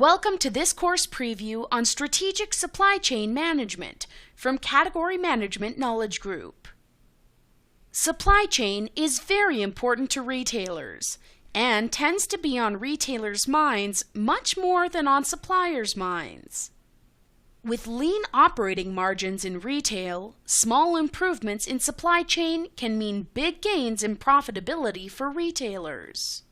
Welcome to this course preview on Strategic Supply Chain Management from Category Management Knowledge Group. Supply chain is very important to retailers and tends to be on retailers' minds much more than on suppliers' minds. With lean operating margins in retail, small improvements in supply chain can mean big gains in profitability for retailers.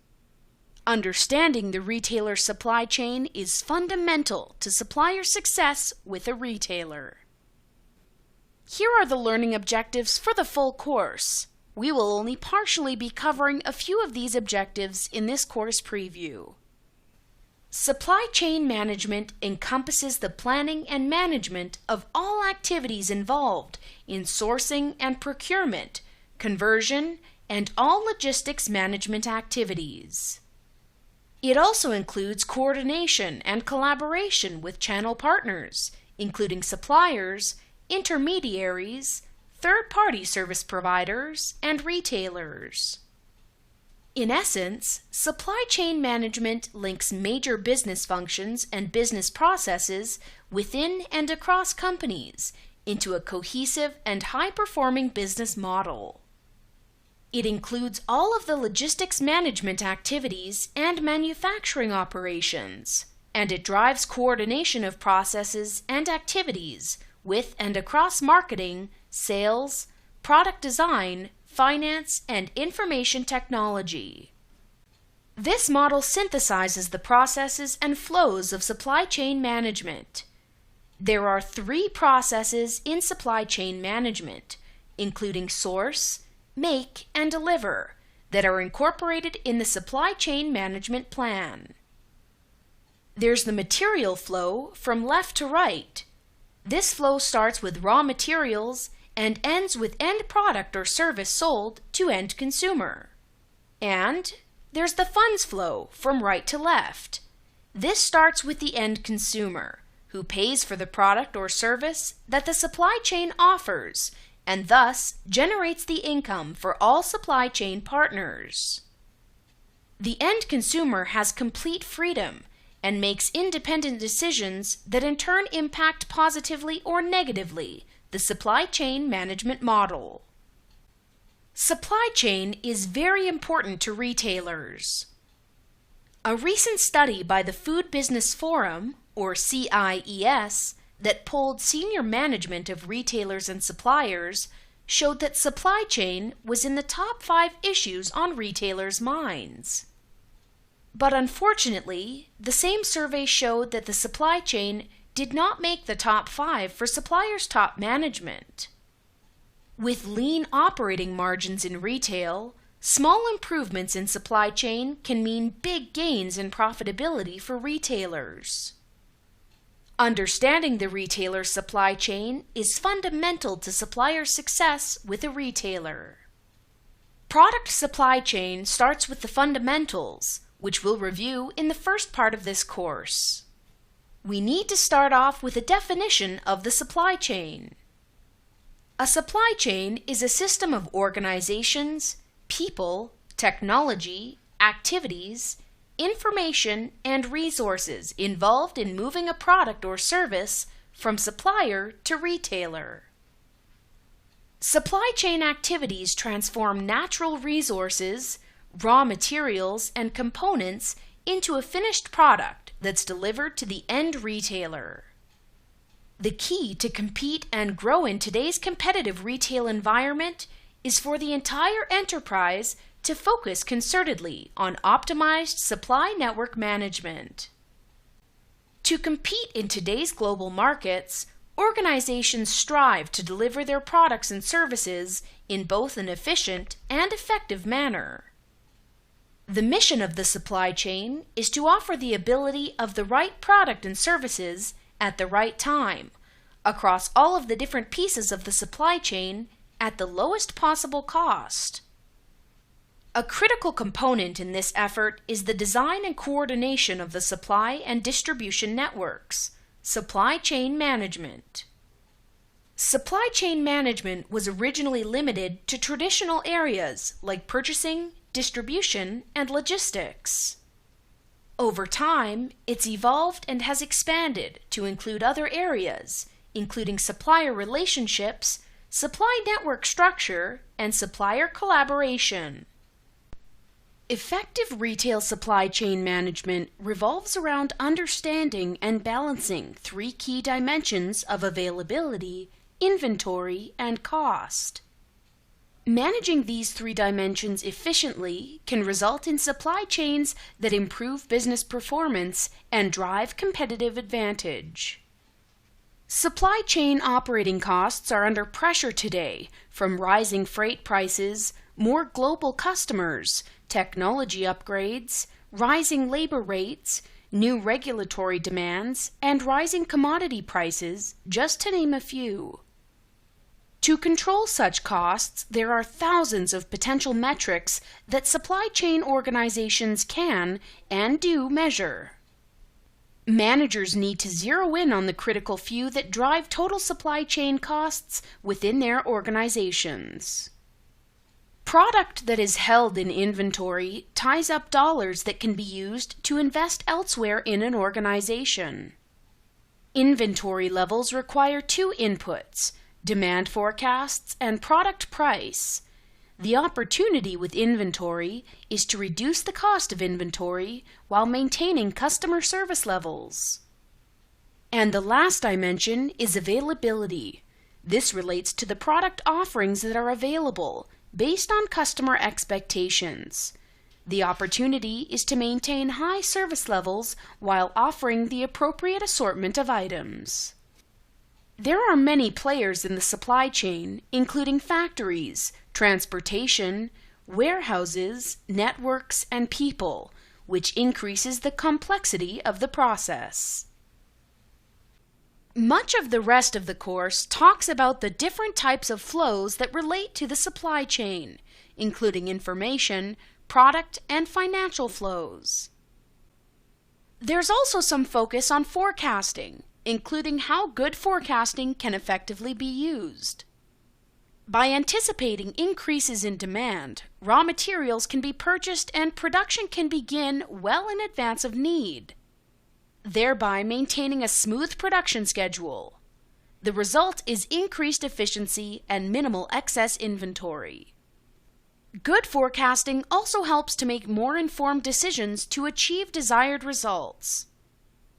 Understanding the retailer supply chain is fundamental to supplier success with a retailer. Here are the learning objectives for the full course. We will only partially be covering a few of these objectives in this course preview. Supply chain management encompasses the planning and management of all activities involved in sourcing and procurement, conversion, and all logistics management activities. It also includes coordination and collaboration with channel partners, including suppliers, intermediaries, third-party service providers, and retailers. In essence, supply chain management links major business functions and business processes within and across companies into a cohesive and high-performing business model. It includes all of the logistics management activities and manufacturing operations, and it drives coordination of processes and activities with and across marketing, sales, product design, finance, and information technology. This model synthesizes the processes and flows of supply chain management. There are 3 processes in supply chain management, including source, make, and deliver, that are incorporated in the supply chain management plan. There's the material flow from left to right. This flow starts with raw materials and ends with end product or service sold to end consumer. And there's the funds flow from right to left. This starts with the end consumer, who pays for the product or service that the supply chain offers, and thus generates the income for all supply chain partners. The end consumer has complete freedom and makes independent decisions that in turn impact positively or negatively the supply chain management model. Supply chain is very important to retailers. A recent study by the Food Business Forum, or CIES, that polled senior management of retailers and suppliers showed that supply chain was in the top 5 issues on retailers' minds. But unfortunately, the same survey showed that the supply chain did not make the top 5 for suppliers' top management. With lean operating margins in retail, small improvements in supply chain can mean big gains in profitability for retailers. Understanding the retailer's supply chain is fundamental to supplier success with a retailer. Product supply chain starts with the fundamentals, which we'll review in the first part of this course. We need to start off with a definition of the supply chain. A supply chain is a system of organizations, people, technology, activities, information, and resources involved in moving a product or service from supplier to retailer. Supply chain activities transform natural resources, raw materials, and components into a finished product that's delivered to the end retailer. The key to compete and grow in today's competitive retail environment is for the entire enterprise to focus concertedly on optimized supply network management. To compete in today's global markets, organizations strive to deliver their products and services in both an efficient and effective manner. The mission of the supply chain is to offer the ability of the right product and services at the right time, across all of the different pieces of the supply chain at the lowest possible cost. A critical component in this effort is the design and coordination of the supply and distribution networks, supply chain management. Supply chain management was originally limited to traditional areas like purchasing, distribution, and logistics. Over time, it's evolved and has expanded to include other areas, including supplier relationships, supply network structure, and supplier collaboration. Effective retail supply chain management revolves around understanding and balancing three key dimensions of availability, inventory, and cost. Managing these three dimensions efficiently can result in supply chains that improve business performance and drive competitive advantage. Supply chain operating costs are under pressure today from rising freight prices, more global customers, technology upgrades, rising labor rates, new regulatory demands, and rising commodity prices, just to name a few. To control such costs, there are thousands of potential metrics that supply chain organizations can and do measure. Managers need to zero in on the critical few that drive total supply chain costs within their organizations. Product that is held in inventory ties up dollars that can be used to invest elsewhere in an organization. Inventory levels require two inputs: demand forecasts and product price. The opportunity with inventory is to reduce the cost of inventory while maintaining customer service levels. And the last dimension is availability. This relates to the product offerings that are available based on customer expectations. The opportunity is to maintain high service levels while offering the appropriate assortment of items. There are many players in the supply chain, including factories, transportation, warehouses, networks, and people, which increases the complexity of the process. Much of the rest of the course talks about the different types of flows that relate to the supply chain, including information, product, and financial flows. There's also some focus on forecasting, including how good forecasting can effectively be used. By anticipating increases in demand, raw materials can be purchased and production can begin well in advance of need, thereby maintaining a smooth production schedule. The result is increased efficiency and minimal excess inventory. Good forecasting also helps to make more informed decisions to achieve desired results.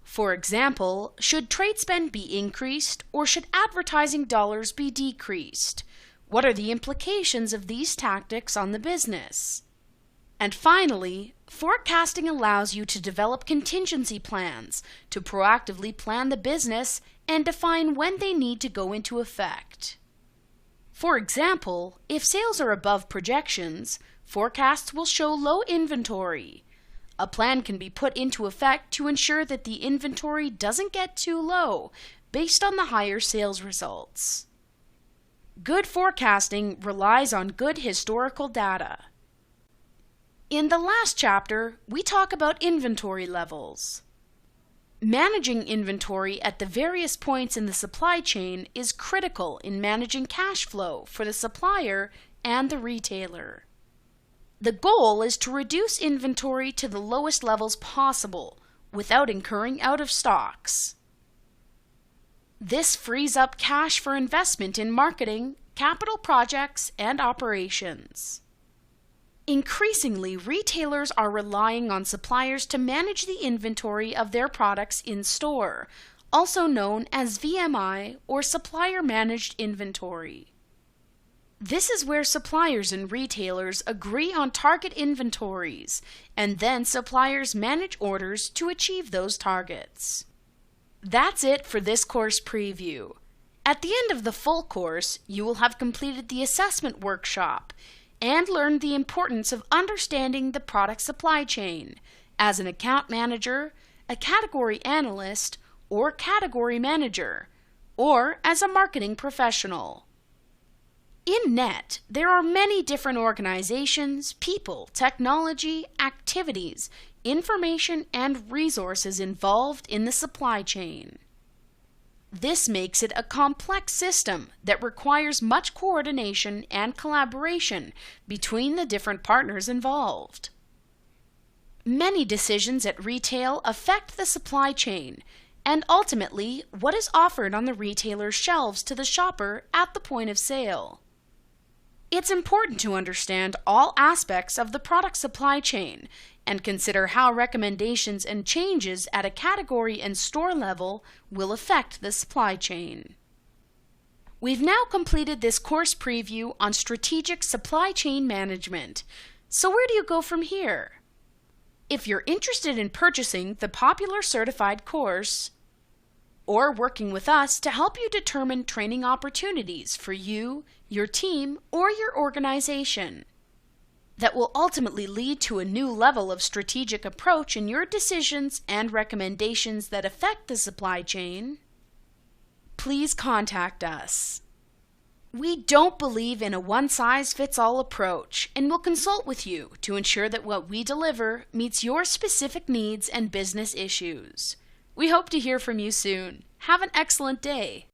For example, should trade spend be increased or should advertising dollars be decreased? What are the implications of these tactics on the business? And finally, forecasting allows you to develop contingency plans to proactively plan the business and define when they need to go into effect. For example, if sales are above projections, forecasts will show low inventory. A plan can be put into effect to ensure that the inventory doesn't get too low based on the higher sales results. Good forecasting relies on good historical data. In the last chapter, we talk about inventory levels. Managing inventory at the various points in the supply chain is critical in managing cash flow for the supplier and the retailer. The goal is to reduce inventory to the lowest levels possible without incurring out of stocks. This frees up cash for investment in marketing, capital projects, and operations. Increasingly, retailers are relying on suppliers to manage the inventory of their products in store, also known as VMI or Supplier Managed Inventory. This is where suppliers and retailers agree on target inventories, and then suppliers manage orders to achieve those targets. That's it for this course preview. At the end of the full course, you will have completed the assessment workshop and learned the importance of understanding the product supply chain as an account manager, a category analyst, or category manager, or as a marketing professional. In net, there are many different organizations, people, technology, activities, information, and resources involved in the supply chain. This makes it a complex system that requires much coordination and collaboration between the different partners involved. Many decisions at retail affect the supply chain and ultimately what is offered on the retailer's shelves to the shopper at the point of sale. It's important to understand all aspects of the product supply chain and consider how recommendations and changes at a category and store level will affect the supply chain. We've now completed this course preview on strategic supply chain management. So where do you go from here? If you're interested in purchasing the popular certified course or working with us to help you determine training opportunities for you, your team, or your organization that will ultimately lead to a new level of strategic approach in your decisions and recommendations that affect the supply chain, please contact us. We don't believe in a one-size-fits-all approach and will consult with you to ensure that what we deliver meets your specific needs and business issues. We hope to hear from you soon. Have an excellent day.